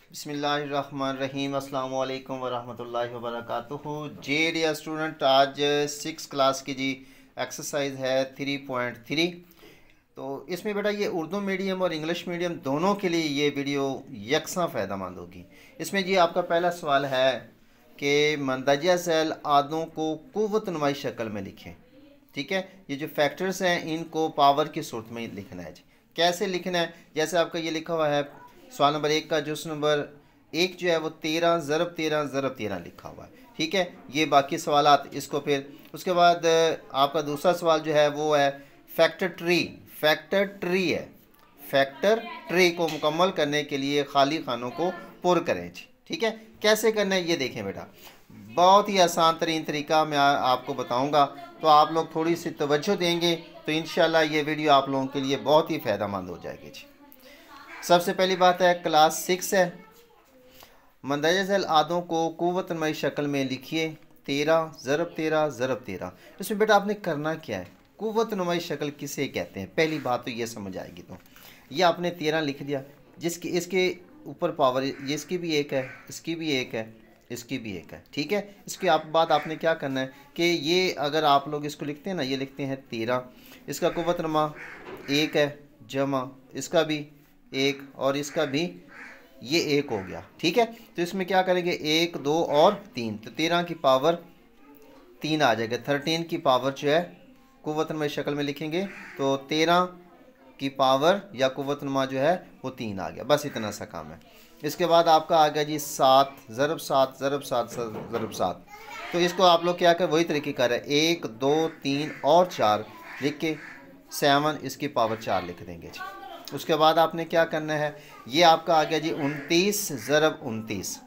बिस्मिल्लाहिर्रहमानिर्रहीम अस्सलाम वालेकुम वरहमतुल्लाहि वबरकातुहू। जे डियर स्टूडेंट, आज 6 क्लास की जी एक्सरसाइज है 3.3। तो इसमें बेटा ये उर्दू मीडियम और इंग्लिश मीडियम दोनों के लिए ये वीडियो यकसा फ़ायदेमंद होगी। इसमें जी आपका पहला सवाल है कि मंदरजा झैल आदों को कुव्वत नुमाई शक्ल में लिखें। ठीक है, ये जो फैक्टर्स हैं इनको पावर की सूरत में लिखना है जी। कैसे लिखना है? जैसे आपका ये लिखा हुआ है सवाल नंबर 1 का जुज़ नंबर 1 जो है वो 13 ज़रब 13 ज़रब 13 लिखा हुआ है। ठीक है, ये बाकी सवालात इसको फिर उसके बाद आपका दूसरा सवाल जो है वो है फैक्टर ट्री। फैक्टर ट्री है, फैक्टर ट्री को मुकम्मल करने के लिए खाली खानों को पुर करें जी। ठीक है, कैसे करना है ये देखें बेटा, बहुत ही आसान तरीन तरीका मैं आपको बताऊंगा। तो आप लोग थोड़ी सी तवज्जो देंगे तो इंशाल्लाह ये वीडियो आप लोगों के लिए बहुत ही फ़ायदेमंद हो जाएगी जी। सबसे पहली बात है क्लास 6 है, मंदरजा झैल आदों को कुव्वत नुमाई शक्ल में लिखिए 13 ज़रब 13 ज़रब 13। इसमें बेटा आपने करना क्या है, कुव्वत नुमाई शक्ल किसे कहते हैं, पहली बात तो ये समझ आएगी। तो ये आपने 13 लिख दिया, जिसकी इसके ऊपर पावर ये इसकी भी एक है, इसकी भी एक है, इसकी भी एक है। ठीक है, इसके बाद आपने क्या करना है कि ये अगर आप लोग इसको लिखते हैं ना, ये लिखते हैं 13, इसका कुव्वत नुमा 1 है, जमा इसका भी 1 और इसका भी ये 1 हो गया। ठीक है, तो इसमें क्या करेंगे 1 2 और 3, तो 13 की पावर 3 आ जाएगा। 13 की पावर जो है कुव्वत नुमा शक्ल में लिखेंगे तो 13 की पावर या कुव्वत नुमा जो है वो 3 आ गया। बस इतना सा काम है। इसके बाद आपका आ गया जी 7 ज़रब 7 ज़रब 7 ज़रब 7। तो इसको आप लोग क्या कर वही तरीके कर रहे हैं, 1 2 3 और 4 लिख के 7 इसकी पावर 4 लिख देंगे जी। उसके बाद आपने क्या करना है, ये आपका आ गया जी 29 ज़रब 29,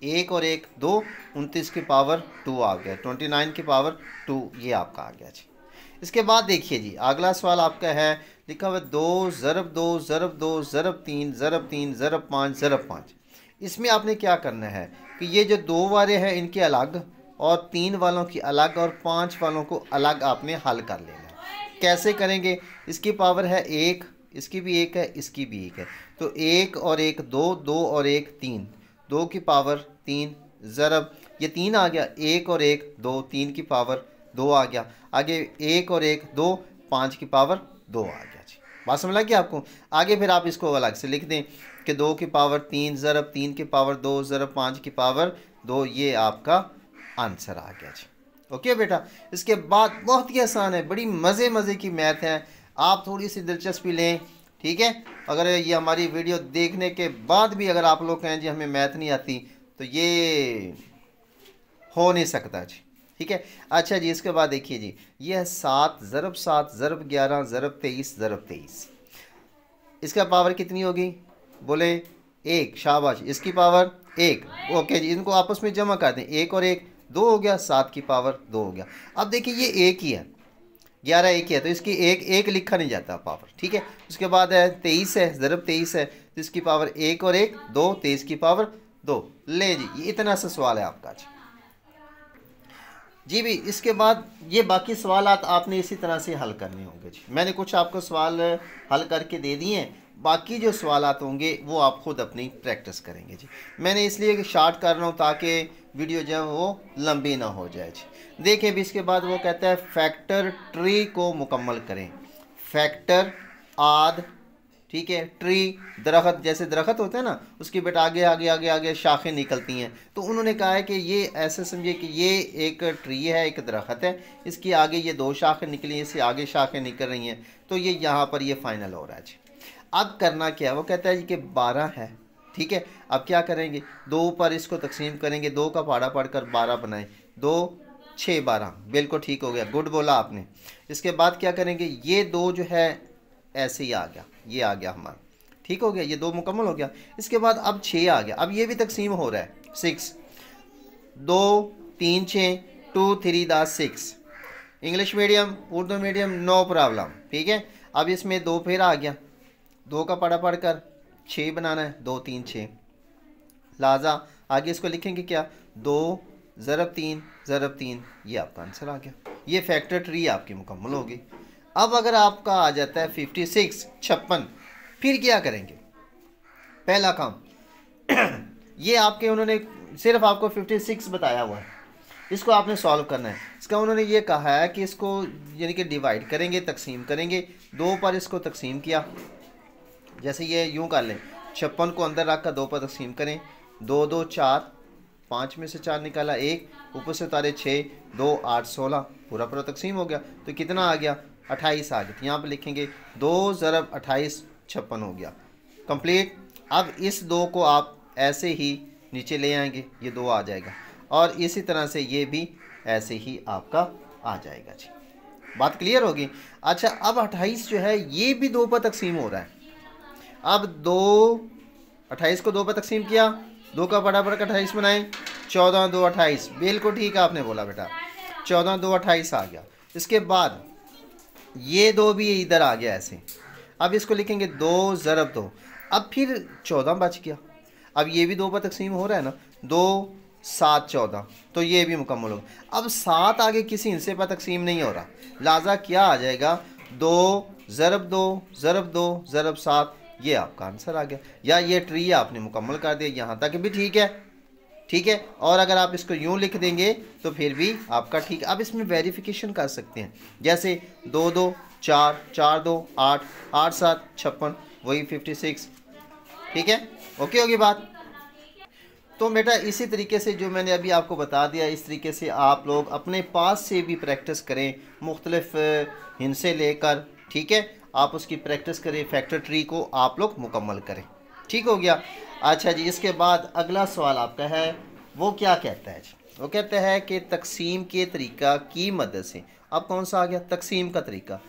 1 और 1 2, 29 की पावर 2 आ गया, 29 की पावर 2 ये आपका आ गया जी। इसके बाद देखिए जी अगला सवाल आपका है लिखा हुआ 2 ज़रब 2 ज़रब 2 ज़रब 3 ज़रब 3 ज़रब 5 ज़रब 5। इसमें आपने क्या करना है कि ये जो 2 वाले हैं इनके अलग और 3 वालों की अलग और 5 वालों को अलग आपने हल कर लेना है। कैसे करेंगे, इसकी पावर है 1, इसकी भी 1 है, इसकी भी 1 है, तो 1 और 1 2, 2 और 1 3, 2 की पावर 3 ज़रब ये 3 आ गया, 1 और 1 2, 3 की पावर 2 आ गया, आगे 1 और 1 2, 5 की पावर 2 आ गया जी। बात समझ लगी आपको? आगे फिर आप इसको अलग से लिख दें कि 2 की पावर 3 ज़रब 3 की पावर 2 ज़रब 5 की पावर 2, ये आपका आंसर आ गया जी। ओके बेटा, इसके बाद बहुत ही आसान है, बड़ी मज़े की मैथ है, आप थोड़ी सी दिलचस्पी लें। ठीक है, अगर ये हमारी वीडियो देखने के बाद भी अगर आप लोग कहें जी हमें मैथ नहीं आती तो ये हो नहीं सकता जी। ठीक है, अच्छा जी, इसके बाद देखिए जी ये है 7 ज़रब 7 ज़रब 11 ज़रब 23 ज़रब 23। इसका पावर कितनी होगी, बोले 1, शाबाश, इसकी पावर 1। ओके जी, इनको आपस में जमा कर दें, 1 और 1 2 हो गया, 7 की पावर 2 हो गया। अब देखिए ये एक ही है, 11 एक ही है, तो इसकी एक एक लिखा नहीं जाता पावर। ठीक है, उसके बाद है 23 है, ज़रब 23 है, तो इसकी पावर 1 और 1 2, 23 की पावर 2। ले जी, ये इतना सा सवाल है आपका जी भी। इसके बाद ये बाकी सवालात आपने इसी तरह से हल करने होंगे जी। मैंने कुछ आपको सवाल हल करके दे दिए हैं, बाकी जो सवालात होंगे वो आप ख़ुद अपनी प्रैक्टिस करेंगे जी। मैंने इसलिए शार्ट कर रहा हूँ ताकि वीडियो जो है वो लंबी ना हो जाए जी। देखिए भी इसके बाद वो कहता है फैक्टर ट्री को मुकम्मल करें। फैक्टर आद, ठीक है, ट्री दरख्त, जैसे दरख्त होते हैं ना उसकी बेटा आगे आगे आगे आगे शाखें निकलती हैं, तो उन्होंने कहा है कि ये ऐसे समझिए कि ये एक ट्री है, एक दरख्त है, इसकी आगे ये 2 शाखें निकली हैं, इससे आगे शाखें निकल रही हैं, तो ये यहाँ पर ये फाइनल हो रहा है जी। अब करना क्या है, वो कहता है जी कि 12 है। ठीक है, अब क्या करेंगे, 2 पर इसको तकसीम करेंगे, 2 का पहाड़ा पढ़कर 12 बनाएं, 2 6 12, बिल्कुल ठीक हो गया, गुड बोला आपने। इसके बाद क्या करेंगे, ये 2 जो है ऐसे ही आ गया, ये आ गया हमारा, ठीक हो गया, ये 2 मुकम्मल हो गया। इसके बाद अब 6 आ गया, अब ये भी तकसीम हो रहा है 6, 2 3 6 2 3 10 6। English medium Urdu medium no problem. ठीक है, अब इसमें 2 फिर आ गया, 2 का पढ़ा पढ़कर 6 बनाना है, 2 3 6, लाजा आगे इसको लिखेंगे क्या, 2 ज़रब 3 ज़रब 3, ये आपका आंसर आ गया। ये फैक्टर ट्री आपकी मुकम्मल होगी। अब अगर आपका आ जाता है 56 56, फिर क्या करेंगे, पहला काम ये आपके उन्होंने सिर्फ आपको 56 बताया हुआ है, इसको आपने सॉल्व करना है। इसका उन्होंने ये कहा है कि इसको यानी कि डिवाइड करेंगे, तकसीम करेंगे, 2 पर इसको तकसीम किया। जैसे ये यूँ कर लें, 56 को अंदर रख कर 2 पर तकसीम करें, 2 2 4, 5 में से 4 निकाला 1, ऊपर से उतारे 6, 2 8 16, पूरा पूरा तकसीम हो गया। तो कितना आ गया? 28 आ गया। तो यहाँ पर लिखेंगे 2 ज़रब 28 56 हो गया कंप्लीट। अब इस 2 को आप ऐसे ही नीचे ले आएंगे, ये 2 आ जाएगा, और इसी तरह से ये भी ऐसे ही आपका आ जाएगा जी। बात क्लियर होगी? अच्छा, अब 28 जो है ये भी 2 पर तकसीम हो रहा है। अब 28 को 2 पर तकसीम किया, 2 का बड़ा बड़ा 28 बनाएं, 14 2 28, बिल्कुल ठीक आपने बोला बेटा, 14 2 28 आ गया। इसके बाद ये 2 भी इधर आ गया ऐसे। अब इसको लिखेंगे 2 ज़रब 2, अब फिर 14 बच गया। अब ये भी 2 पर तकसीम हो रहा है ना, 2 7 14, तो ये भी मुकम्मल होगा। अब 7 आगे किसी हिस्से पर तकसीम नहीं हो रहा, लिहाजा क्या आ जाएगा? 2 ज़रब 2 ज़रब 2 ज़रब 7, ये आपका आंसर आ गया। या ये ट्री आपने मुकम्मल कर दिया, यहाँ तक भी ठीक है, ठीक है। और अगर आप इसको यूँ लिख देंगे तो फिर भी आपका ठीक। अब इसमें वेरिफिकेशन कर सकते हैं, जैसे 2 2 4 4 2 8 8 7 56, वही 56, ठीक है। ओके होगी बात? तो बेटा इसी तरीके से जो मैंने अभी आपको बता दिया, इस तरीके से आप लोग अपने पास से भी प्रैक्टिस करें, मुख्तलिफ हिस्से लेकर, ठीक है। आप उसकी प्रैक्टिस करें, फैक्टर ट्री को आप लोग मुकम्मल करें, ठीक हो गया। अच्छा जी, इसके बाद अगला सवाल आपका है, वो क्या कहता है जी? वो कहता है कि तकसीम के तरीका की मदद से, अब कौन सा आ गया? तकसीम का तरीका।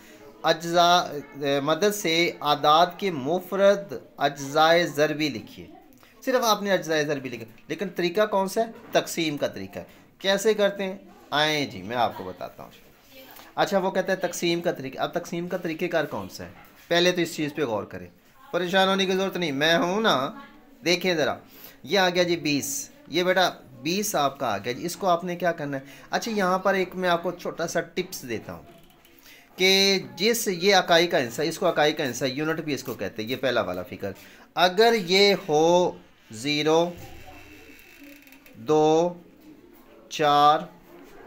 अज्जा मदद से आदाद के मुफरद अज्जाए ज़रबी लिखिए। सिर्फ आपने अज्जाए ज़रबी लिखा, लेकिन तरीका कौन सा है? तकसीम का तरीका। कैसे करते हैं? आए जी मैं आपको बताता हूँ। अच्छा, वो कहता है तकसीम का तरीका। अब तकसीम का तरीक़ेकार कौन सा है? पहले तो इस चीज़ पे गौर करें, परेशान होने की ज़रूरत नहीं, मैं हूँ ना। देखें ज़रा, ये आ गया जी 20, ये बेटा 20 आपका आ गया जी। इसको आपने क्या करना है? अच्छा, यहाँ पर एक मैं आपको छोटा सा टिप्स देता हूँ कि जिस ये इकाई का हिस्सा, इसको इकाई का हिस्सा, यूनिट भी इसको कहते हैं, ये पहला वाला फिगर, अगर ये हो 0 2 4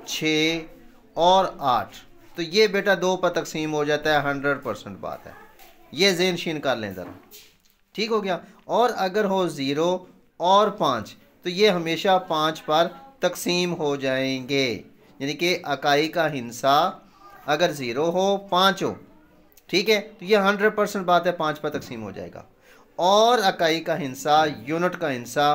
6 और 8, तो ये बेटा 2 पर तकसीम हो जाता है, 100% बात है। ये ज़हन शीन कर लें ज़रा, ठीक हो गया। और अगर हो 0 और 5, तो ये हमेशा 5 पर तकसीम हो जाएंगे, यानी कि इकाई का हिस्सा अगर 0 हो 5 हो, ठीक है, तो ये 100% बात है, 5 पर तकसीम हो जाएगा। और इकाई का हिस्सा, यूनिट का हिस्सा,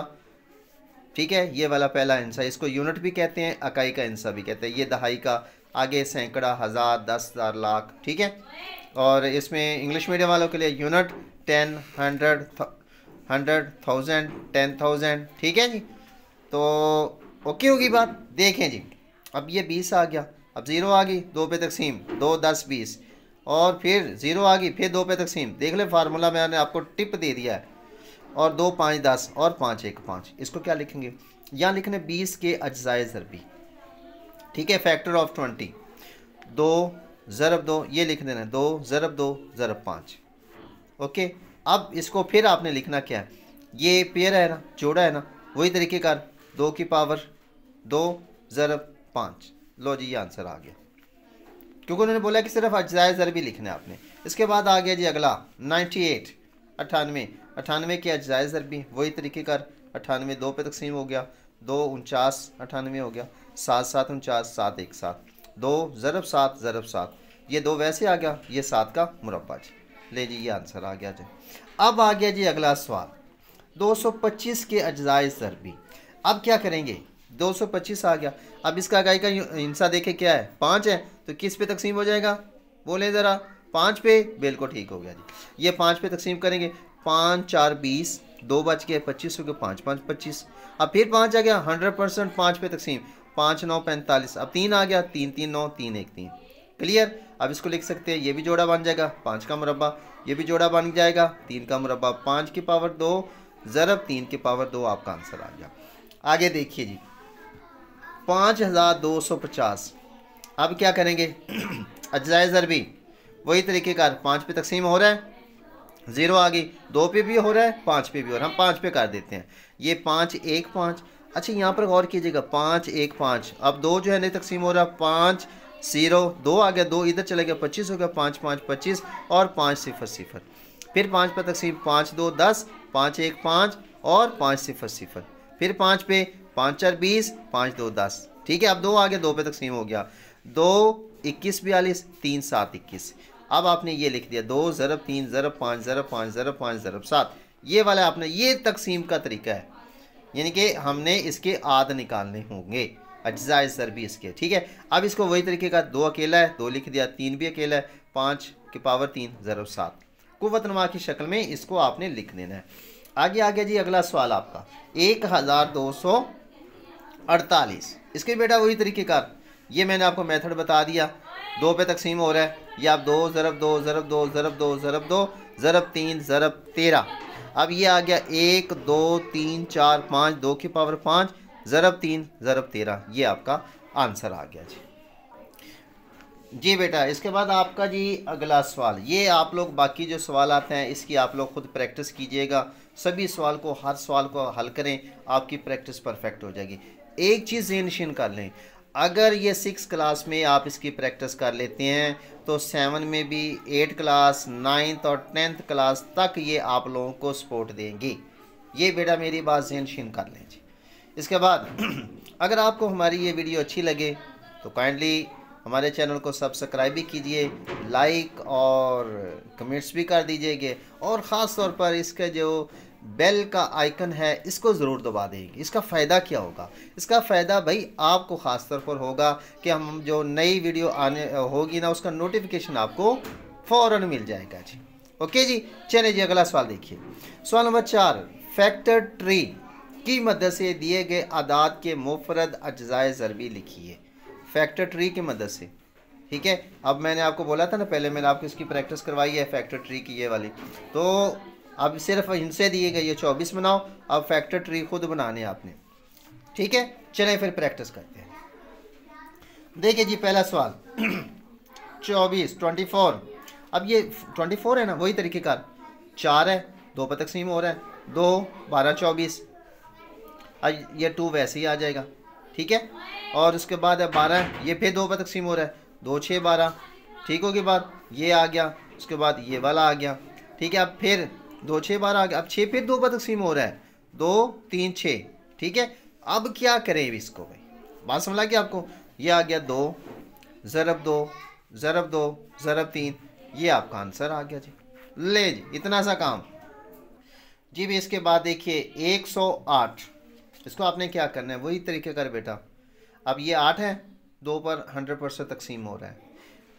ठीक है, ये वाला पहला हिस्सा, इसको यूनिट भी कहते हैं, इकाई का हिस्सा भी कहते हैं। ये दहाई का, आगे सैकड़ा, हज़ार, 10,000, लाख, ठीक है। और इसमें इंग्लिश मीडियम वालों के लिए यूनिट 10 100 100,000 10,000, ठीक है जी। तो ओके होगी बात? देखें जी, अब ये 20 आ गया, अब 0 आ गई, 2 पे तकसीम, 2 10 20, और फिर 0 आ गई, फिर 2 पे तकसीम। देख ले फार्मूला मैंने आपको टिप दे दिया है। और 2 5 10 और 5 1 5, इसको क्या लिखेंगे? यहाँ लिखने 20 के अज्जाए ज़रबी, ठीक है, फैक्टर ऑफ 20, 2 ज़रब 2, ये लिख देना, 2 ज़रब 2 ज़रब 5। ओके, अब इसको फिर आपने लिखना क्या है? ये पेयर है ना, जोड़ा है ना, वही तरीके का, 2 की पावर 2 ज़रब 5। लो जी, ये आंसर आ गया, क्योंकि उन्होंने बोला कि सिर्फ अज्जाए ज़रबी लिखना है आपने। इसके बाद आ गया जी अगला 98 98 98 के अज्जाए ज़रबी, वही तरीके का, 98 2 पे तकसीम हो गया, 2 49 98 हो गया, 7 7 49 7 1 7, 2 ज़रब 7 ज़रब 7, ये 2 वैसे आ गया, ये 7 का मुरब्बा जी। ले जी, ये आंसर आ गया जी। अब आ गया जी अगला सवाल, 225 के अज्जाए ज़रबी। अब क्या करेंगे? 225 आ गया, अब इसका इकाई का हिस्सा देखें क्या है? 5 है, तो किस पे तकसीम हो जाएगा? बोले ज़रा, 5 पे, बिल्कुल ठीक हो गया जी। ये 5 पे तकसीम करेंगे, 5 4 20, 2 बच गए, 25 हो गया, 5 5 25। अब फिर 5 आ गया, 100% 5 पे तकसीम, 5 9 45। अब 3 आ गया, 3 3 9 3 1 3, क्लियर। अब इसको लिख सकते हैं, ये भी जोड़ा बन जाएगा, 5 का मुरब्बा, ये भी जोड़ा बन जाएगा, 3 का मुरब्बा, 5 की पावर 2 ज़रब 3 की पावर 2, आपका आंसर आ गया। आगे देखिए जी, 5250। अब क्या करेंगे? अज्जाए ज़रबी, वही तरीके का, 5 पे तकसीम हो रहा है, 0 आ गई, 2 पे भी हो रहा है, 5 पे भी हो रहा है, हम 5 पे कर देते हैं। ये 5 1 5। अच्छा यहाँ पर गौर कीजिएगा, 5 1 5। अब 2 जो है नहीं तकसीम हो रहा, 5 0 2 आ गया, 2 इधर चला गया, 25 हो गया, 5 5 25 और 5 0 0। फिर 5 पे तकसीम, 5 2 10, 5 1 5 और 5 0 0। फिर 5 पे, 5 4 20, 5 2 10। ठीक है, अब 2 आ गया, 2 पे तकसीम हो गया, 2 21 42, 3 7 21। अब आपने ये लिख दिया 2 ज़रब 3 ज़रब 5 ज़रब 5 ज़रब 5 ज़रब 7। ये वाला आपने, ये तकसीम का तरीका है, यानी कि हमने इसके आद निकालने होंगे, अज्जा ज़रबी इसके। ठीक है, अब इसको वही तरीके का, 2 अकेला है, 2 लिख दिया, 3 भी अकेला है, 5 की पावर 3 ज़रब 7। कुव्वतनुमा की शक्ल में इसको आपने लिख देना है। आगे आ गया जी अगला सवाल आपका 1248। इसके बेटा वही तरीके का, ये मैंने आपको मेथड बता दिया, 2 पे तकसीम हो रहा है, ये आप 2 ज़रब 2 ज़रब 2 ज़रब 2 ज़रब 2 ज़रब 3 ज़रब 13। अब ये आ गया 1 2 3 4 5, 2 की पावर 5 ज़रब 3 ज़रब 13। ये आपका आंसर आ गया जी बेटा। इसके बाद आपका जी अगला सवाल, ये आप लोग बाकी जो सवाल आते हैं इसकी आप लोग खुद प्रैक्टिस कीजिएगा, सभी सवाल को, हर सवाल को हल करें, आपकी प्रैक्टिस परफेक्ट हो जाएगी। एक चीज़ ज़हन कर लें, अगर ये 6 क्लास में आप इसकी प्रैक्टिस कर लेते हैं तो 7 में भी, 8 क्लास 9th और 10th क्लास तक ये आप लोगों को सपोर्ट देंगी। ये बेटा मेरी बात ज़हन कर लें जी। इसके बाद अगर आपको हमारी ये वीडियो अच्छी लगे तो काइंडली हमारे चैनल को सब्सक्राइब भी कीजिए, लाइक और कमेंट्स भी कर दीजिएगा, और ख़ास तौर पर इसका जो बेल का आइकन है इसको ज़रूर दबा देंगे। इसका फ़ायदा क्या होगा? इसका फ़ायदा भाई आपको ख़ास तौर पर होगा कि हम जो नई वीडियो आने होगी ना, उसका नोटिफिकेशन आपको फ़ौरन मिल जाएगा जी। ओके जी, चलिए जी अगला सवाल देखिए। सवाल नंबर 4, फैक्टर ट्री की मदद से दिए गए आदाद के मुफरद अज्जाए ज़रबी लिखिए। फैक्टर ट्री की मदद से, ठीक है। अब मैंने आपको बोला था ना, पहले मैंने आपको इसकी प्रैक्टिस करवाई है फैक्टर ट्री की, ये वाली। तो अब सिर्फ इनसे दिए गए ये 24 बनाओ, अब फैक्टर ट्री खुद बनाने आपने, ठीक है। चलें फिर प्रैक्टिस करते हैं। देखिए जी पहला सवाल 24। अब ये 24 है ना, वही तरीके का 4 है, 2 पर तकसीम हो रहा है, 2 12 24। अब ये 2 वैसे ही आ जाएगा, ठीक है। और उसके बाद है 12, ये फिर 2 पर तकसीम हो रहा है, 2 6 12, ठीक होगी बात, ये आ गया। उसके बाद ये वाला आ गया, ठीक है। अब फिर 2 6 12 आ गया, अब 6 फिर 2 पर तकसीम हो रहा है, 2 3 6, ठीक है। अब क्या करें इसको भाई, बात समझ लगी आपको? ये आ गया 2 ज़रब 2 ज़रब 2 ज़रब 3, ये आपका आंसर आ गया जी। ले जी, इतना सा काम जी भी। इसके बाद देखिए 108, इसको आपने क्या करना है, वही तरीके कर बेटा। अब ये 8 है, 2 पर 100% तकसीम हो रहा है,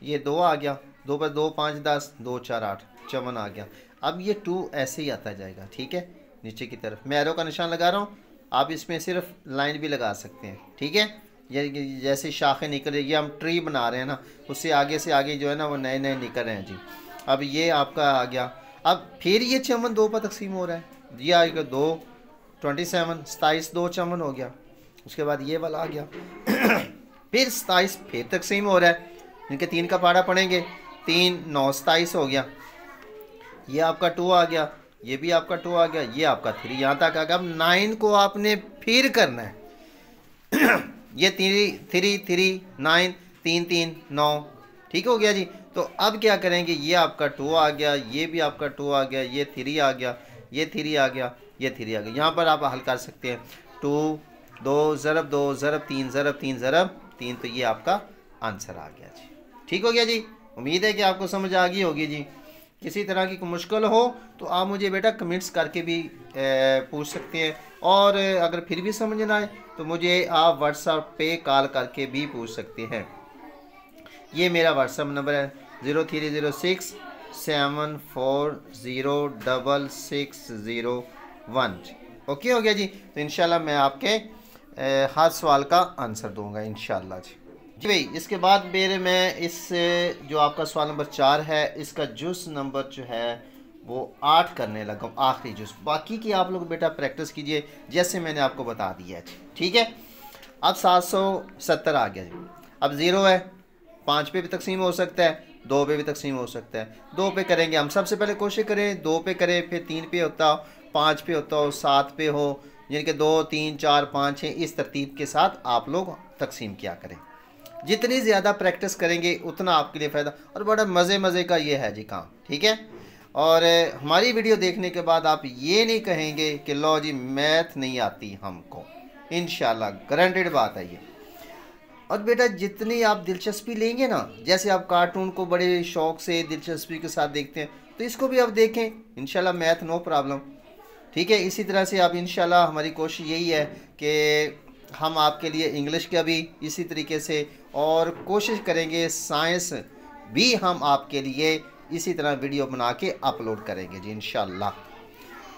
ये 2 आ गया, 2 पर 2 5 10, 2 4 8, 54 आ गया। अब ये 2 ऐसे ही आता जाएगा, ठीक है, नीचे की तरफ। मैं एरो का निशान लगा रहा हूँ, आप इसमें सिर्फ लाइन भी लगा सकते हैं, ठीक है। ये जैसे शाखें निकल रही, ये हम ट्री बना रहे हैं ना, उससे आगे जो है ना वो नए नए निकल रहे हैं जी। अब ये आपका आ गया। अब फिर ये 54 2 पर तकसीम हो रहा है, ये आएगा 2 27 27, 2 54 हो गया। उसके बाद ये वाला आ गया फिर 27 फिर तकसीम हो रहा है, इनके 3 का पाड़ा पढ़ेंगे, 3 9 27 हो गया। ये आपका 2 आ गया, ये भी आपका 2 आ गया, ये आपका 3, यहाँ तक आ गया। अब 9 को आपने फिर करना है ये 3 3 9 3 3 9, ठीक हो गया जी। तो अब क्या करेंगे, ये आपका 2 आ गया, ये भी आपका 2 आ गया, ये 3 आ गया, ये 3 आ गया, ये 3 आ गया। यहाँ पर आप हल कर सकते हैं 2 2 ज़रब 2 ज़रब 3 ज़रब 3 ज़रब 3, तो ये आपका आंसर आ गया जी। ठीक हो गया जी, उम्मीद है कि आपको समझ आ गई होगी जी। किसी तरह की कोई मुश्किल हो तो आप मुझे बेटा कमेंट्स करके भी पूछ सकते हैं, और अगर फिर भी समझ ना आए तो मुझे आप व्हाट्सएप पे कॉल करके भी पूछ सकते हैं। ये मेरा व्हाट्सएप नंबर है 0306 74060601। ओके हो गया जी। तो इंशाल्लाह मैं आपके हर सवाल का आंसर दूंगा इंशाल्लाह जी। जी भाई, इसके बाद मेरे मैं इस जो आपका सवाल नंबर 4 है, इसका जुस नंबर जो है वो 8 करने लगा हूँ, आखिरी जुस। बाकी की आप लोग बेटा प्रैक्टिस कीजिए जैसे मैंने आपको बता दिया है, ठीक है। अब 770 आ गया जी। अब 0 है, 5 पे भी तकसीम हो सकता है, 2 पे भी तकसीम हो सकता है। 2 पे करेंगे हम, सबसे पहले कोशिश करें 2 पे करें, फिर 3 पे होता हो, 5 पे होता हो, 7 पे हो, यानी कि 2 3 4 5 6 इस तरतीब के साथ आप लोग तकसीम किया करें। जितनी ज़्यादा प्रैक्टिस करेंगे उतना आपके लिए फ़ायदा, और बड़ा मज़े का ये है जी काम, ठीक है। और हमारी वीडियो देखने के बाद आप ये नहीं कहेंगे कि लो जी मैथ नहीं आती हमको, इंशाल्लाह गारंटेड बात है ये। और बेटा जितनी आप दिलचस्पी लेंगे ना, जैसे आप कार्टून को बड़े शौक़ से दिलचस्पी के साथ देखते हैं, तो इसको भी आप देखें, इंशाल्लाह मैथ नो प्रॉब्लम, ठीक है। इसी तरह से आप इंशाल्लाह, हमारी कोशिश यही है कि हम आपके लिए इंग्लिश का भी इसी तरीके से, और कोशिश करेंगे साइंस भी हम आपके लिए इसी तरह वीडियो बना के अपलोड करेंगे जी इंशाल्लाह।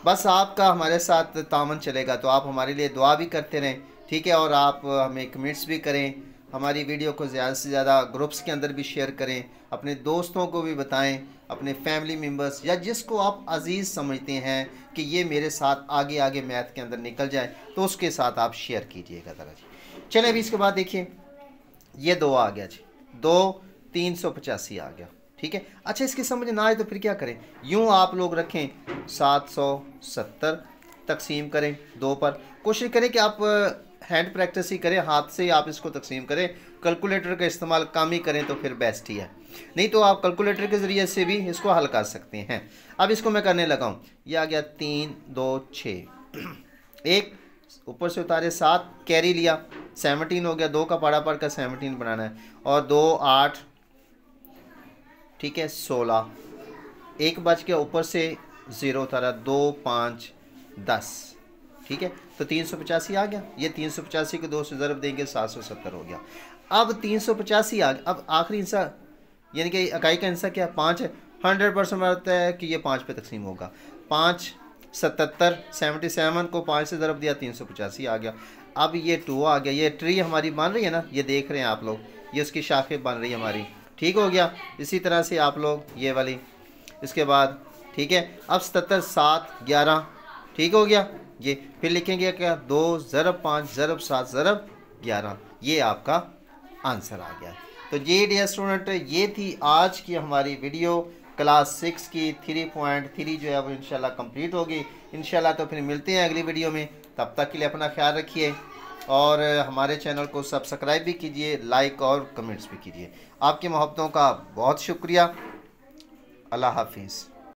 बस आपका हमारे साथ तामन चलेगा, तो आप हमारे लिए दुआ भी करते रहें, ठीक है। और आप हमें कमेंट्स भी करें, हमारी वीडियो को ज़्यादा से ज़्यादा ग्रुप्स के अंदर भी शेयर करें, अपने दोस्तों को भी बताएं, अपने फैमिली मेम्बर्स या जिसको आप अजीज़ समझते हैं कि ये मेरे साथ आगे आगे मैथ के अंदर निकल जाए, तो उसके साथ आप शेयर कीजिएगा ज़रा जी। चलें अभी इसके बाद देखिए, ये 2 आ गया जी, 2 385 आ गया, ठीक है। अच्छा इसकी समझ ना आए तो फिर क्या करें, यूँ आप लोग रखें 770 तकसीम करें 2 पर। कोशिश करें कि आप हैंड प्रैक्टिस ही करें, हाथ से आप इसको तकसीम करें, कैलकुलेटर का इस्तेमाल कम ही करें तो फिर बेस्ट ही है, नहीं तो आप कैलकुलेटर के ज़रिए से भी इसको हल कर सकते हैं। अब इसको मैं करने लगा हूँ, ये आ गया 3 2 6, एक ऊपर से उतारे 7, कैरी लिया 17 हो गया, 2 का पाड़ा पढ़ कर 17 बनाना है, और 2 8, ठीक है 16, एक बच गया, ऊपर से 0 उतारा, 2 5 10, ठीक है। तो 385 आ गया, ये 385 को 2 से ज़रब देंगे 770 हो गया। अब 385 आ गया, अब आखिरी हिस्सा यानी कि इकाई का हिस्सा क्या 5 है, 100% बनता है कि ये 5 पे तकसीम होगा। 5 77, 77 को 5 से ज़रब दिया 385 आ गया। अब ये 2 आ गया, ये ट्री हमारी बन रही है ना, ये देख रहे हैं आप लोग, ये उसकी शाखें बन रही है हमारी, ठीक हो गया। इसी तरह से आप लोग ये वाली, इसके बाद ठीक है। अब 77 7 11, ठीक हो गया ये, फिर लिखेंगे क्या 2 ज़रब 5 ज़रब 7 ज़रब 11, ये आपका आंसर आ गया। तो जी डियर स्टूडेंट, ये थी आज की हमारी वीडियो क्लास 6 की 3.3 जो है वो इंशाल्लाह कंप्लीट होगी इंशाल्लाह। तो फिर मिलते हैं अगली वीडियो में, तब तक के लिए अपना ख्याल रखिए, और हमारे चैनल को सब्सक्राइब भी कीजिए, लाइक और कमेंट्स भी कीजिए। आपकी मोहब्बतों का बहुत शुक्रिया। अल्लाह हाफिज़।